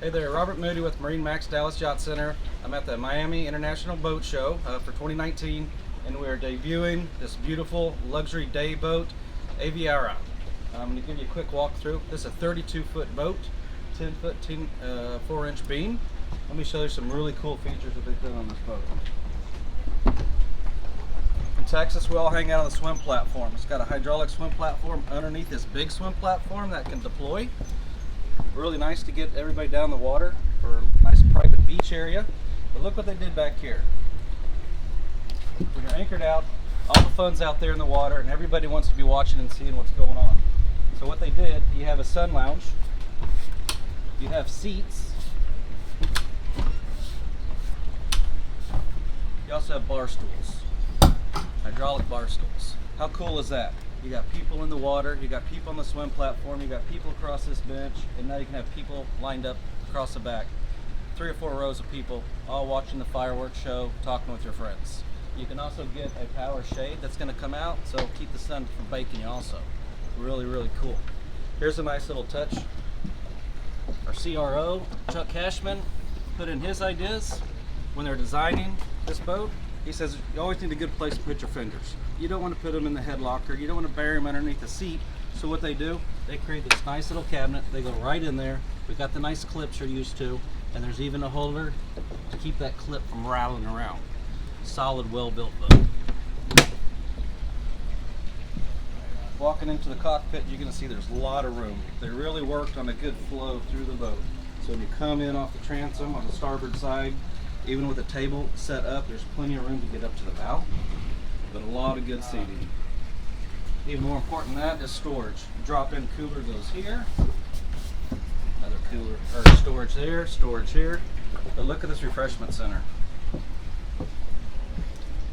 Hey there, Robert Moody with MarineMax Dallas Yacht Center. I'm at the Miami International Boat Show for 2019, and we are debuting this beautiful luxury day boat, Aviara. I'm going to give you a quick walkthrough. This is a 32-foot boat, 10-foot 4-inch beam. Let me show you some really cool features that they've done on this boat. In Texas, we all hang out on the swim platform. It's got a hydraulic swim platform underneath this big swim platform that can deploy. Really nice to get everybody down the water for a nice private beach area. But look what they did back here. When you're anchored out, all the fun's out there in the water and everybody wants to be watching and seeing what's going on. So what they did, you have a sun lounge, you have seats, you also have bar stools, hydraulic bar stools. How cool is that? You got people in the water, you got people on the swim platform, you got people across this bench, and now you can have people lined up across the back. 3 or 4 rows of people all watching the fireworks show, talking with your friends. You can also get a power shade that's going to come out, so it'll keep the sun from baking you also. Really, really cool. Here's a nice little touch. Our CRO, Chuck Cashman, put in his ideas when they're designing this boat. He says you always need a good place to put your fingers. You don't want to put them in the head locker. You don't want to bury them underneath the seat. So what they do, they create this nice little cabinet. They go right in there. We've got the nice clips you're used to, and there's even a holder to keep that clip from rattling around. Solid, well-built boat. Walking into the cockpit, you're going to see there's a lot of room. They really worked on a good flow through the boat. So when you come in off the transom on the starboard side, even with a table set up, there's plenty of room to get up to the bow, but a lot of good seating. Even more important than that is storage. Drop-in cooler goes here, another cooler, or storage there, storage here. But look at this refreshment center.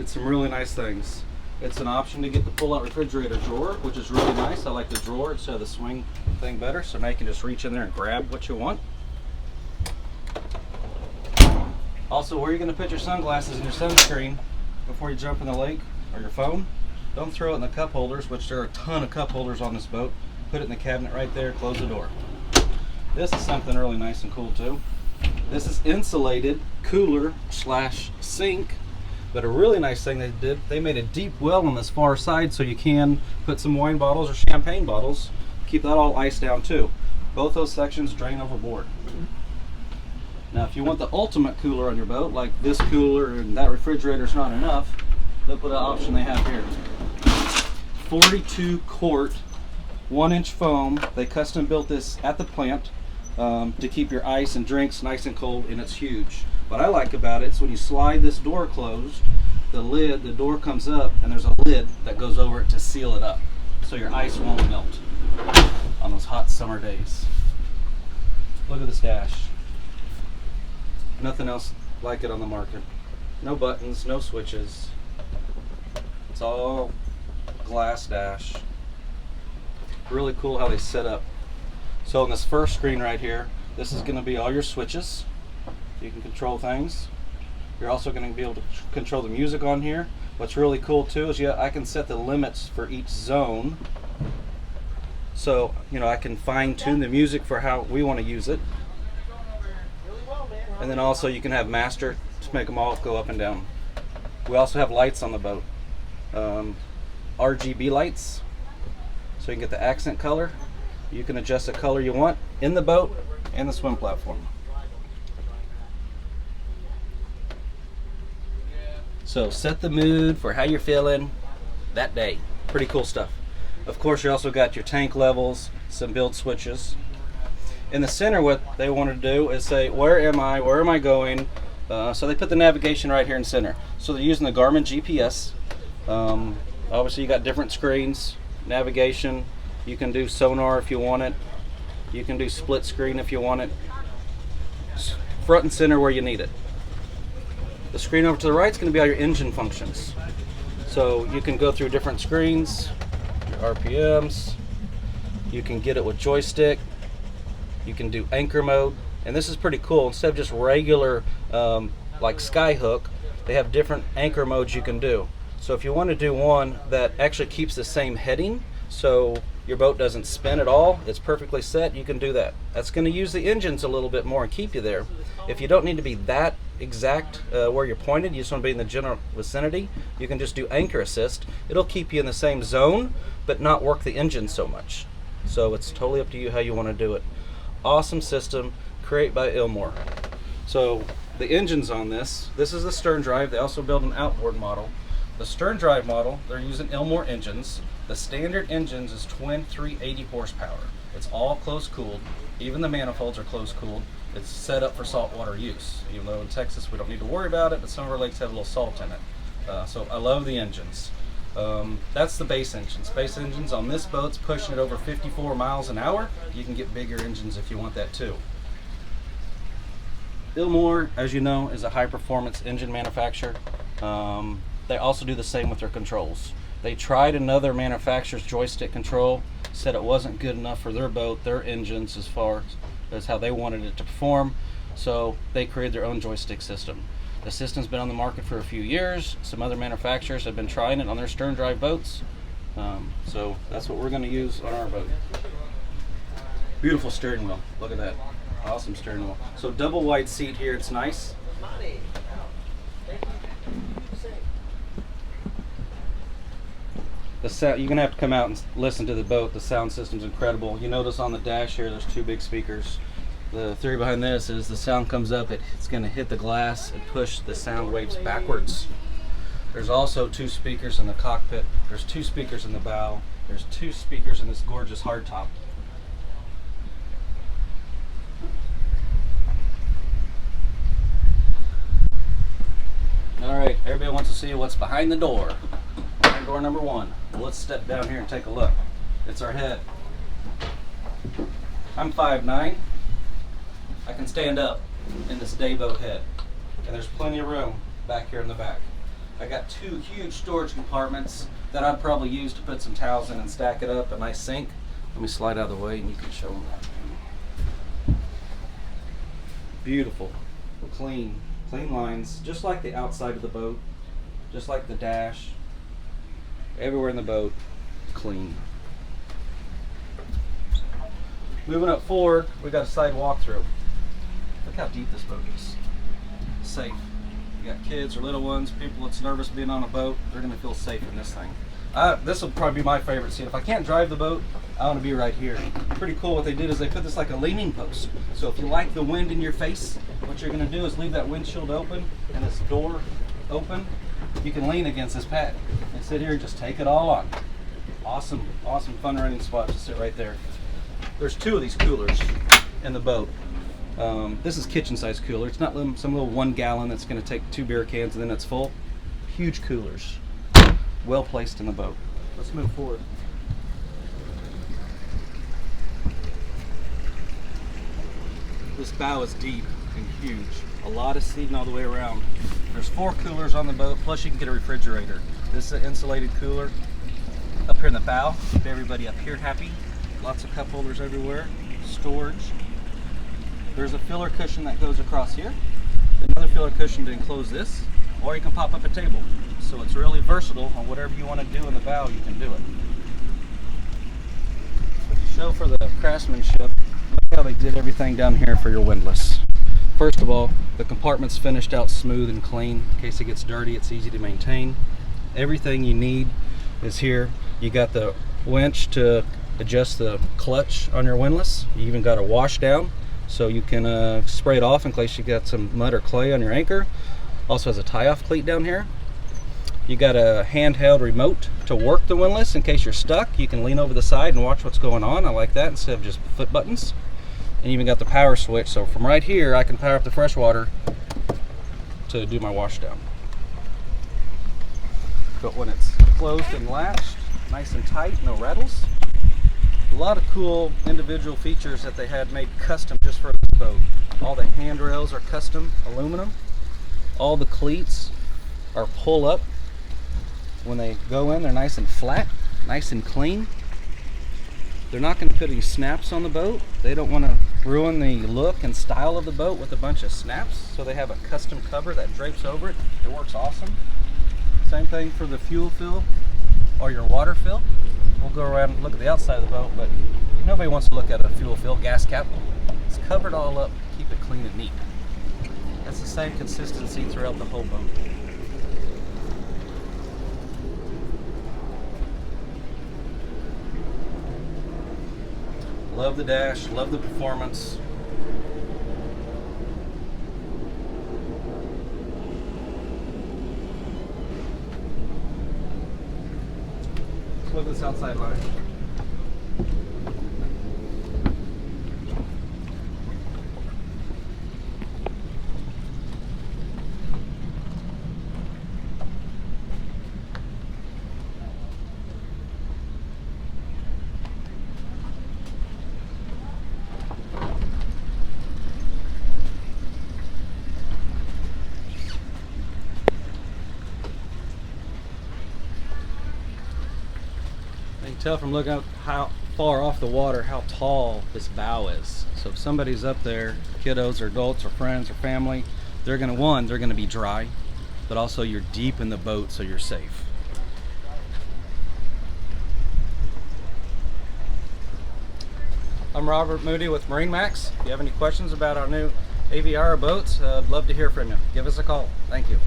It's some really nice things. It's an option to get the pull-out refrigerator drawer, which is really nice. I like the drawer instead of the swing thing better, so now you can just reach in there and grab what you want. Also, where you're going to put your sunglasses and your sunscreen before you jump in the lake, or your phone, don't throw it in the cup holders, which there are a ton of cup holders on this boat. Put it in the cabinet right there, close the door. This is something really nice and cool too. This is insulated cooler slash sink, but a really nice thing they did, they made a deep well on this far side so you can put some wine bottles or champagne bottles, keep that all iced down too. Both those sections drain overboard. Now, if you want the ultimate cooler on your boat, like this cooler and that refrigerator's not enough, look what an option they have here. 42 quart, 1-inch foam. They custom built this at the plant to keep your ice and drinks nice and cold, and it's huge. What I like about it is when you slide this door closed, the door comes up, and there's a lid that goes over it to seal it up, so your ice won't melt on those hot summer days. Look at this dash. Nothing else like it on the market. No buttons, no switches. It's all glass dash. Really cool how they set up. So on this first screen right here, this is going to be all your switches. You can control things. You're also going to be able to control the music on here. What's really cool too is I can set the limits for each zone. So, I can fine tune the music for how we want to use it. And then also you can have master to make them all go up and down. We also have lights on the boat. RGB lights, so you can get the accent color. You can adjust the color you want in the boat and the swim platform. So set the mood for how you're feeling that day. Pretty cool stuff. Of course, you also got your tank levels, some build switches. In the center, what they want to do is say, where am I going? So they put the navigation right here in the center. So they're using the Garmin GPS. Obviously you got different screens, navigation. You can do sonar if you want it. You can do split screen if you want it. Front and center where you need it. The screen over to the right is going to be all your engine functions. So you can go through different screens, your RPMs. You can get it with joystick. You can do anchor mode, and this is pretty cool. Instead of just regular like Skyhook, they have different anchor modes you can do. So if you want to do one that actually keeps the same heading, so your boat doesn't spin at all, it's perfectly set, you can do that. That's going to use the engines a little bit more and keep you there. If you don't need to be that exact where you're pointed, you just want to be in the general vicinity, you can just do anchor assist. It'll keep you in the same zone, but not work the engine so much. So it's totally up to you how you want to do it. Awesome system, created by Ilmor. So the engines on this is the stern drive. They also build an outboard model. The stern drive model, they're using Ilmor engines. The standard engines is twin 380 horsepower. It's all close cooled. Even the manifolds are close cooled. It's set up for saltwater use. Even though in Texas we don't need to worry about it, but some of our lakes have a little salt in it. So I love the engines. That's the base engines. Base engines on this boat's pushing it over 54 miles an hour. You can get bigger engines if you want that too. Ilmor, as you know, is a high performance engine manufacturer. They also do the same with their controls. They tried another manufacturer's joystick control, said it wasn't good enough for their boat, their engines, as far as how they wanted it to perform, so they created their own joystick system. The system's been on the market for a few years. Some other manufacturers have been trying it on their stern drive boats. So that's what we're going to use on our boat. Beautiful steering wheel. Look at that. Awesome steering wheel. So double wide seat here. It's nice. The sound, you're going to have to come out and listen to the boat. The sound system's incredible. You notice on the dash here there's two big speakers. The theory behind this is the sound comes up, it's going to hit the glass and push the sound waves backwards. There's also two speakers in the cockpit. There's two speakers in the bow. There's two speakers in this gorgeous hardtop. All right, everybody wants to see what's behind the door. Behind door number one. Well, let's step down here and take a look. It's our head. I'm 5'9". I can stand up in this day boat head, and there's plenty of room back here in the back. I got two huge storage compartments that I'd probably use to put some towels in and stack it up, a nice sink. Let me slide out of the way and you can show them that. Beautiful, clean lines, just like the outside of the boat, just like the dash. Everywhere in the boat, clean. Moving up forward, we got a side walkthrough. Look how deep this boat is. Safe. You got kids or little ones, people that's nervous being on a boat, they're going to feel safe in this thing. This will probably be my favorite seat. If I can't drive the boat, I want to be right here. Pretty cool. What they did is they put this like a leaning post. So if you like the wind in your face, what you're going to do is leave that windshield open and this door open. You can lean against this pad and sit here and just take it all on. Awesome, awesome fun running spot to sit right there. There's two of these coolers in the boat. This is kitchen size cooler. It's not some little 1 gallon that's going to take 2 beer cans and then it's full. Huge coolers. Well placed in the boat. Let's move forward. This bow is deep and huge. A lot of seating all the way around. There's 4 coolers on the boat, plus you can get a refrigerator. This is an insulated cooler up here in the bow. Keep everybody up here happy. Lots of cup holders everywhere. Storage. There's a filler cushion that goes across here. Another filler cushion to enclose this, or you can pop up a table. So it's really versatile on whatever you want to do in the bow, you can do it. Show for the craftsmanship. Look how they did everything down here for your windlass. First of all, the compartment's finished out smooth and clean. In case it gets dirty, it's easy to maintain. Everything you need is here. You got the winch to adjust the clutch on your windlass. You even got a wash down, so you can spray it off in case you got some mud or clay on your anchor. Also has a tie-off cleat down here. You got a handheld remote to work the windlass in case you're stuck. You can lean over the side and watch what's going on. I like that instead of just foot buttons. And you even got the power switch, so from right here I can power up the freshwater to do my wash down. But when it's closed and latched, nice and tight, no rattles. A lot of cool individual features that they had made custom just for this boat. All the handrails are custom aluminum. All the cleats are pull up. When they go in, they're nice and flat, nice and clean. They're not going to put any snaps on the boat. They don't want to ruin the look and style of the boat with a bunch of snaps, so they have a custom cover that drapes over it. It works awesome. Same thing for the fuel fill. or your water fill. We'll go around and look at the outside of the boat, but nobody wants to look at a fuel fill, gas cap. It's covered all up, keep it clean and neat. That's the same consistency throughout the whole boat. Love the dash, love the performance. Let's look at this outside line. You can tell from looking up how far off the water how tall this bow is. So if somebody's up there, kiddos or adults or friends or family, they're gonna be dry, but also you're deep in the boat, so you're safe. I'm Robert Moody with MarineMax. If you have any questions about our new Aviara boats, I'd love to hear from you. Give us a call. Thank you.